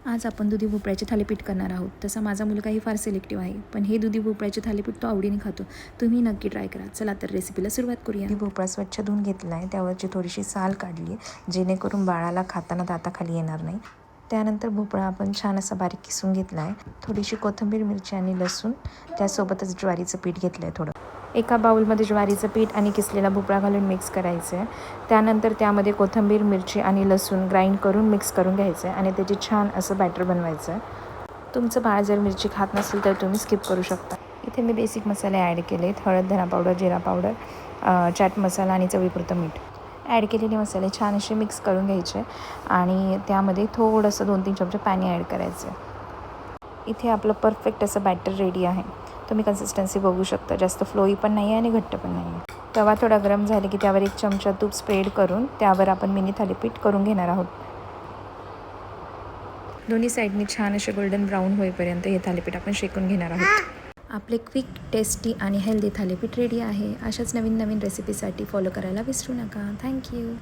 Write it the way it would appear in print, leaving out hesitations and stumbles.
आज आपण दुधी भोपळ्याचे थालीपीठ करणार आहोत. तसा माझा मुलगाही फार सिलेक्टिव्ह आहे, पण हे दुधी भोपळ्याचे थालीपीठ तो आवडीने खातो. तुम्ही नक्की ट्राय करा. चला तर रेसिपीला सुरुवात करूया. दुधी भोपळा स्वच्छ धुवून घेतला आहे, त्यावरची थोडीशी साल काढली आहे, जेणेकरून बाळाला खाताना दाताखाली येणार नाही. त्यानंतर भोपळा आपण छान असा बारीक किसून घेतला आहे. थोडीशी कोथिंबीर, मिरची आणि लसूण, त्यासोबतच ज्वारीचं पीठ घेतलं आहे थोडं. एका बाउलमध्ये ज्वारीचं पीठ आणि किसलेला भोपळा घालून मिक्स करायचं आहे. त्यानंतर त्यामध्ये कोथिंबीर, मिरची आणि लसूण ग्राइंड करून मिक्स करून घ्यायचं आहे आणि त्याची छान असं बॅटर बनवायचं आहे. तुमचं बाळ जर मिरची खात नसेल तर तुम्ही स्किप करू शकता. इथे मी बेसिक मसाले ॲड केले आहेत. हळद, धना पावडर, जिरा पावडर, चाट मसाला आणि चवीपुरतं मीठ. ॲड केलेले मसाले छान असे मिक्स करून घ्यायचे आणि त्यामध्ये थोडंसं 2-3 चमचे पाणी ॲड करायचं आहे. इथे आपलं परफेक्ट असं बॅटर रेडी आहे. तुम्ही कन्सिस्टन्सी बघू शकता. जास्त फ्लोई पण नाही आहे आणि घट्ट पण नाही आहे. तवा थोडा गरम झाले की त्यावर 1 चमचा तूप स्प्रेड करून त्यावर आपण मिनी थालीपीठ करून घेणार आहोत. दोन्ही साईडनी छान असे गोल्डन ब्राऊन होईपर्यंत हे थालीपीठ आपण शेकून घेणार आहोत. आपले क्विक, टेस्टी आणि हेल्दी थालीपीठ रेडी आहे. अशाच नवीन रेसिपीसाठी फॉलो करायला विसरू नका. थँक्यू.